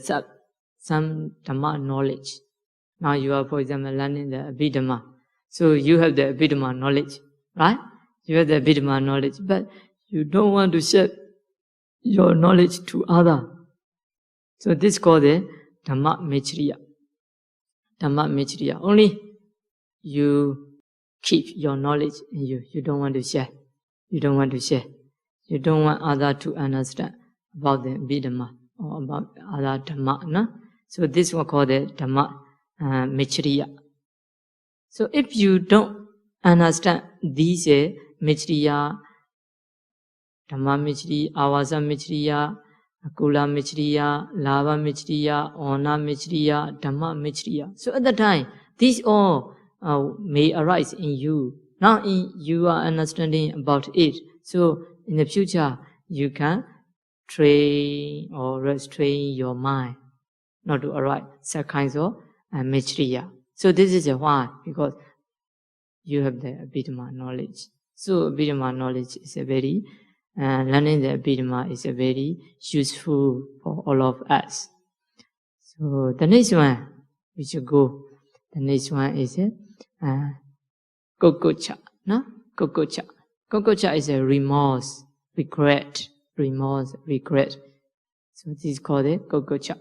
some Dhamma knowledge. Now you are, for example, learning the Abhidhamma. So you have the Abhidhamma knowledge, right? You have the Abhidhamma knowledge, but you don't want to share your knowledge to others. So this is called the Dhamma Mechriya. Dhamma Mechriya. Only you keep your knowledge in you. You don't want to share. You don't want to share. You don't want others to understand about the Abhidhamma or about other Dhamma. No? So this is called the Dhamma Mechriya. So if you don't understand these Mechriya, Dhamma Mechriya, Avasa Mechriya, Kula Mechriya, Labha Mechriya, Hona Mechriya, Dhamma Mechriya. So at the time, these all may arise in you. Now you are understanding about it. So in the future, you can train or restrain your mind not to arise such kinds of Mechriya. So this is why, because you have the Abhidhamma knowledge. So Abhidhamma knowledge is a very, learning the Abhidhamma is a very useful for all of us. So the next one, we should go. The next one is Kokocha. No? Kokocha. Kokocha is a remorse, regret. Remorse, regret. So this is called a Kokocha.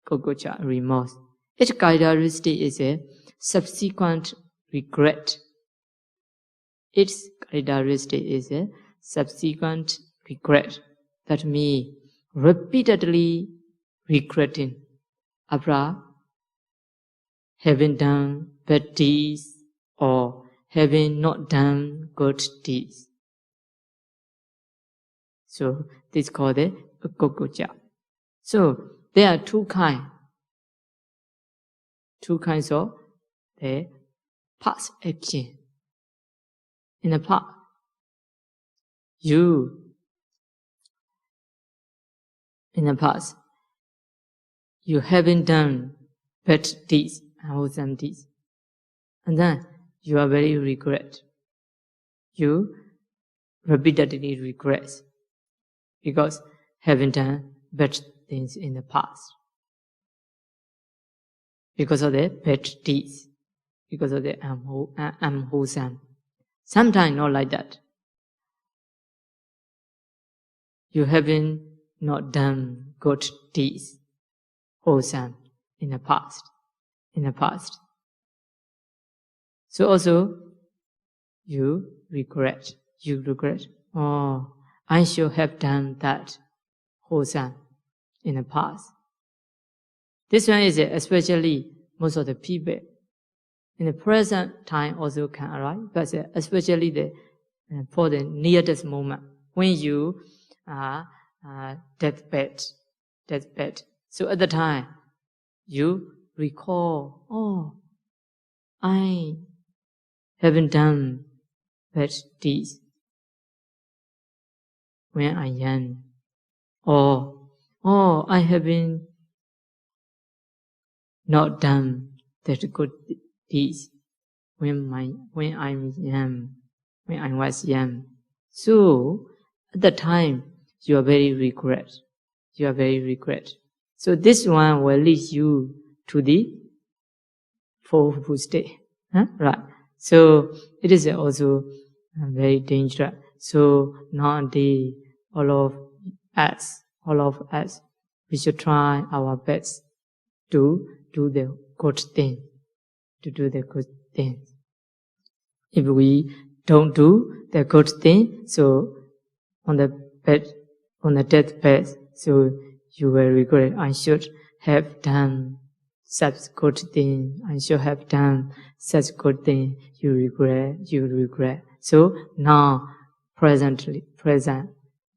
Kokocha, remorse. Its characteristic is a subsequent regret. Its characteristic is a subsequent regret. That means repeatedly regretting after having done bad deeds or having not done good deeds. So this is called the Akokoja. So there are two kinds of the past action. In the past, you haven't done bad deeds, unwholesome deeds, and then you are very regret. You repeatedly regret because haven't done bad things in the past, because of the bad deeds, because of the unwholesome. Sometimes not like that. You haven't not done good deeds, wholesome in the past. So also you regret. Oh, I should have done that wholesome in the past. This one is especially most of the people in the present time also can arise, but especially for the near-death moment when you are deathbed. So at the time you recall, oh, I haven't done bad deeds when I am, or I haven't not done that good deeds when I was young. So at the time you are very regret. So this one will lead you to the fourth state. Right. So it is also very dangerous. So nowadays all of us, we should try our best to do the good thing. If we don't do the good thing, so on the deathbed, so you will regret. I should have done such good thing. You regret. So now, present,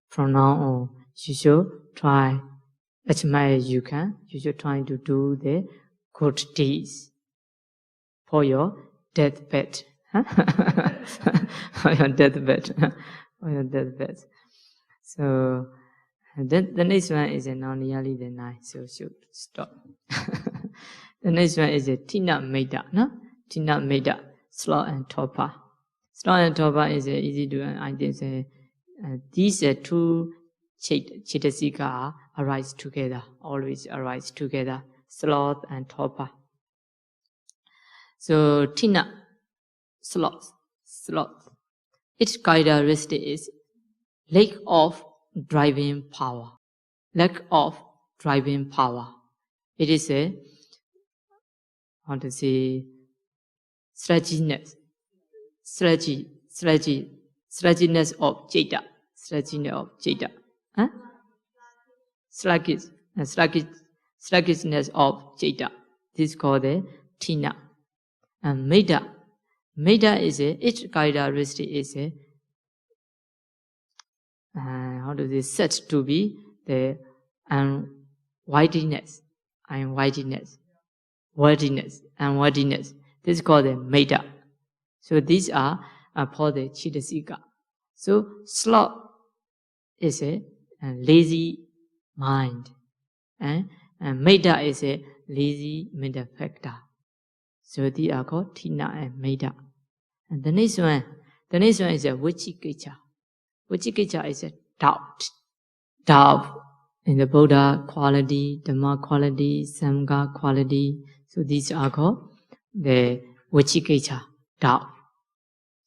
from now on, you should try as much as you can. You should try to do the good deeds for your deathbed. For your deathbed. So then the next one is now nearly the night, so should stop. The next one is a Tina Meda, no? Tina Meda, sloth and torpor. Sloth and torpor is easy to identify. These two Chaitasika arise together, always arise together, sloth and torpor. So Tina, sloth. Its characteristic is lack of driving power. It is sluggishness of Jeta. Sluggishness of Jeta. This is called the Tina. And Meda is its characteristic is said to be the unworthiness. This is called the Meda. So these are for the Chaitasika. So sloth is a lazy mind, and Meda is a lazy mental factor. So these are called Tina and Meda. And the next one is a Vicikicca. Vicikicca is a doubt in the Buddha quality, Dhamma quality, Sangha quality. So these are called the Vicikicca, doubt.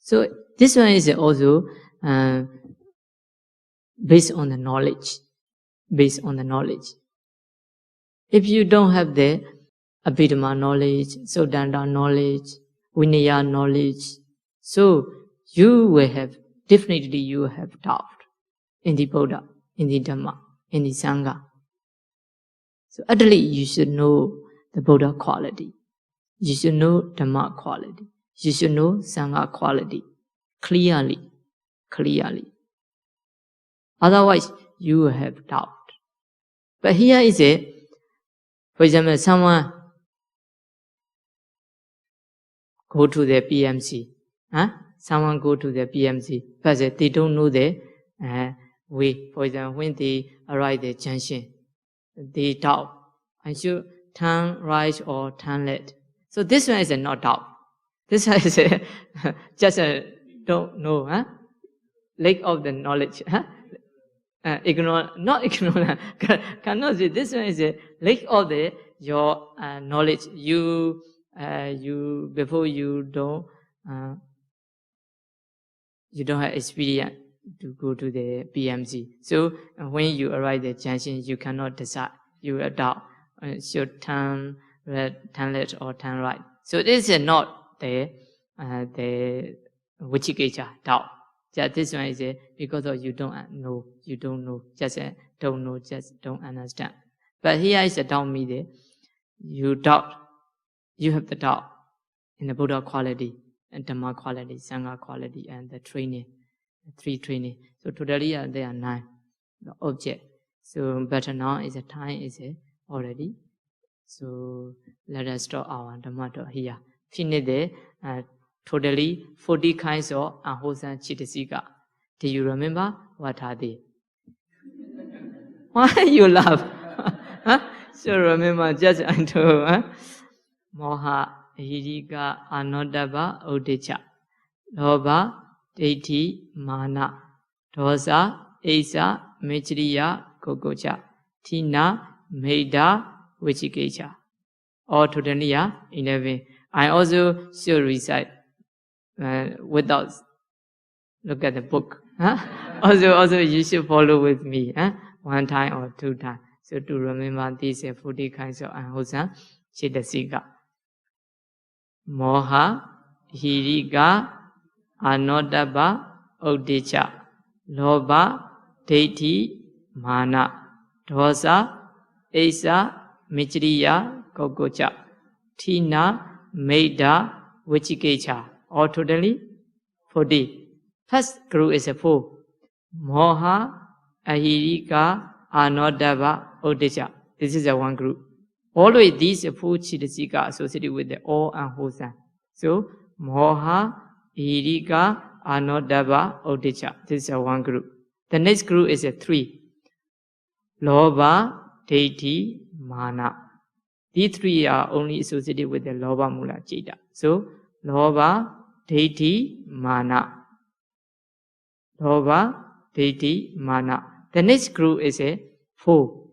So this one is also based on the knowledge. If you don't have the Abhidhamma knowledge, Sodanda knowledge, Vinaya knowledge, so you will have doubt in the Buddha, in the Dhamma, in the Sangha. So utterly you should know the Buddha quality. You should know Dhamma quality. You should know Sangha quality clearly. Otherwise, you will have doubt. But here is it. For example, someone go to the PMC. Someone go to the PMC. First, they don't know the way. For example, when they arrive at the junction, they doubt. I should turn right or turn left. So this one is not doubt. This one is just don't know. Lack of the knowledge. Not ignorant. Cannot say this one is a lack of the your knowledge. You before you don't have experience to go to the PMC. So when you arrive at the junction, you cannot decide. You doubt. Should turn left or turn right. So this is not the Vichikicca doubt. Just this one is because of you don't know, just don't know, just don't understand. But here is a doubt meaning. You doubt, you have the doubt in the Buddha quality, and Dhamma quality, Sangha quality, and the training, three training. So totally there are 9 the object. So better now is the time is already. So let us stop our Dhamma talk here. Finish the totally 40 kinds of unwholesome Chittasika. Do you remember what are they? Why you laugh? So remember just until Moha, Ahirika, Anodaba, Uddhacca, Lobha, Ditti, Mana, Dosa, Asa, Maitriya, Gogocha, Tina, Medha, Vichikicca. All totally 11. I also should recite without look at the book. Also you should follow with me 1 time or 2 times. So to remember these 40 kinds of unwholesome Chittasika. Moha, Hirika, Anodaba, Uddhacca, Lobha, Ditti, Mana, Dosa, Asa, Maitriya, Gogocha, Tina, Medha, Vichikicca. All totally 40. First group is 4. Moha, Ahirika, Anodaba, Uddhacca. This is one group. Always these 4 Chittasika associated with the all unwholesome. So Moha, Ahirika, Anodaba, Uddhacca. This is one group. The next group is 3. Lobha, Ditti, Mana. These 3 are only associated with the Lobha Mula Citta. So Lobha, Ditti, Mana. Lobha, Ditti, Mana. The next group is 4.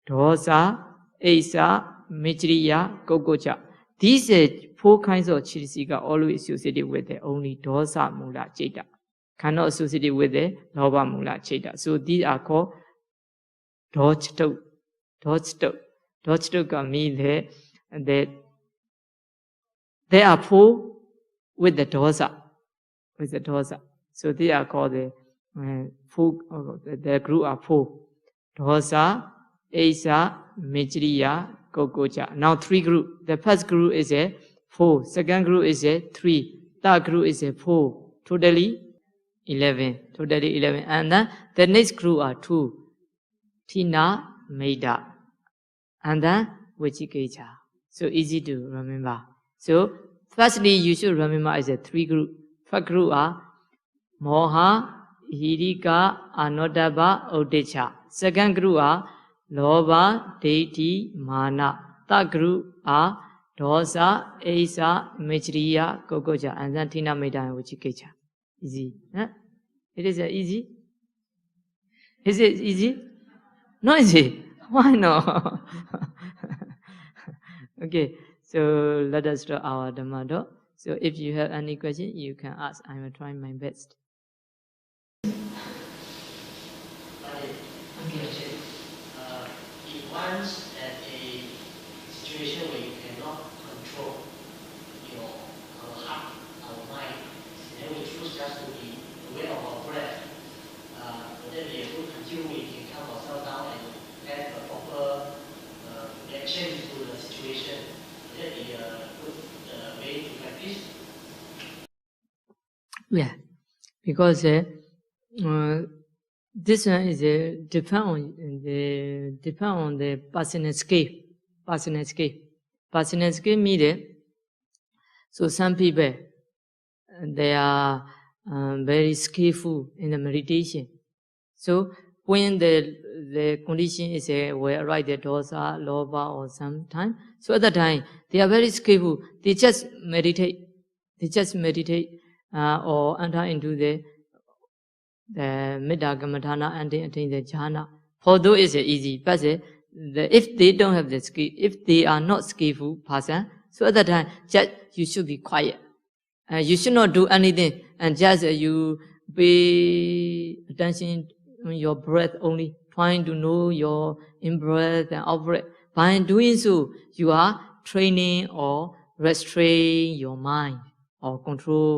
Dosa, Asa, Maitriya, Gogocha. These 4 kinds of Chittasika always associated with the only Dosa Mula Citta. Cannot associate with the Lobha Mula Citta. So these are called Dojtuk. Dojtuk means that they are 4 with the dosa. So they are called the 4. The group are 4. Dosa, Asa, Maitriya, Gogocha. Now 3 group. The first group is 4. Second group is 3. Third group is 4. Totally 11. And then the next group are 2. Tina, Medha. And then Vichikicca. So easy to remember. So firstly, you should remember as 3 group. First group are Moha, Ahirika, Anodaba, Uddhacca. Second group are Lobha, Ditti, Mana. Third group are Dosa, Asa, Maitriya, Gogocha. And then Tina, Medha, and Vichikicca. Easy. It is easy. Is it easy? No easy. Why not? Okay, so let us start our Dhamma talk. So if you have any question, you can ask. I will try my best. If one's at a situation where you cannot control our heart, our mind, then we choose just to be aware of our breath. But then we have to continue, we can come Yeah, because this one is depend on the personal skill. Personal skill means so some people they are very skillful in the meditation. So when the condition is where right the dosa, loba or sometime, so at that time they are very skillful. They just meditate. Or enter into the Middha Gamatana and attain the jhana. Although it's easy, but if they don't have the skill, if they are not skillful person, so at that time just you should be quiet. You should not do anything, and just you pay attention on your breath only, trying to know your in-breath and out-breath. By doing so, you are training or restraining your mind, or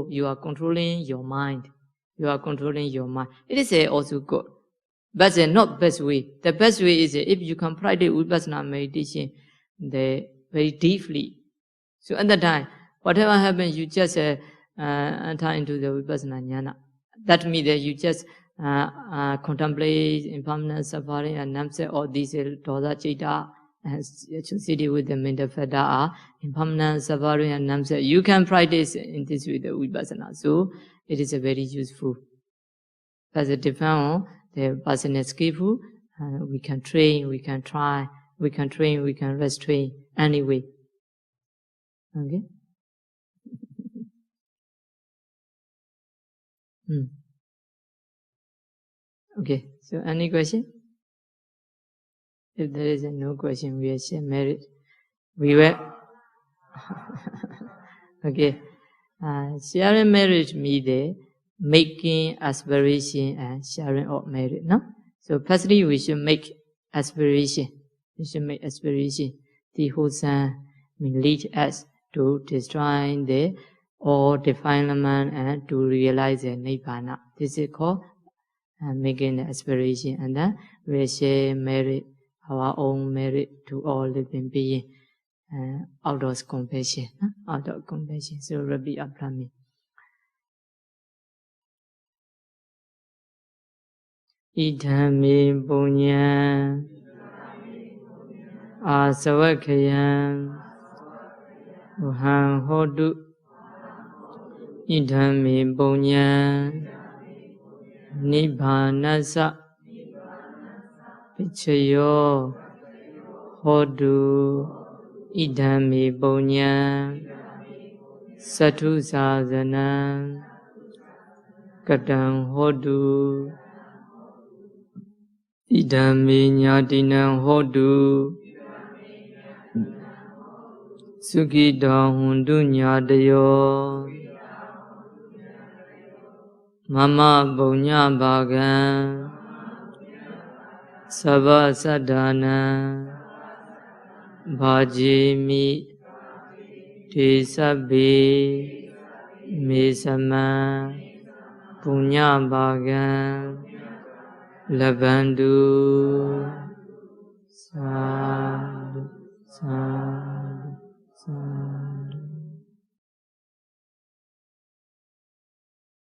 you are controlling your mind. You are controlling your mind. It is also good, but not best way. The best way is if you can practice vipassana meditation very deeply. So at that time, whatever happens, you just enter into the vipassana jnana. That means that you just contemplate impermanent suffering and namset, all these dosa, citta, associated with the mental factor are impermanent suffering and namset. You can practice in this way the vipassana. So it is a very useful. But it depends on the person is skillful. We can train, we can try, we can train, we can restrain anyway. Okay. Okay. So any question? If there is no question, we are share merit. We were okay. Sharing merit means the making aspiration and sharing of merit. No. So firstly, we should make aspiration. We should make aspiration. The wholesome may lead us to destroy all defilement and to realize the nibbana. This is called making the aspiration, and then we share merit, our own merit to all living beings out of compassion. Out of compassion. So repeat after me. Idhami punya asavakayam uham hodu. Idhami punya Nibbānasa Pichayo Hodu Idhami Punya Satu Sāsana Katang Hodu Idhami Ñātinang Hodu Sukita Hundu Ñātayo Mama Punya Bhagan Sabha Sadhana Bhajimi Tesabe Mesama Punya Bhagan Labandu Sadhu Sadhu Sadhu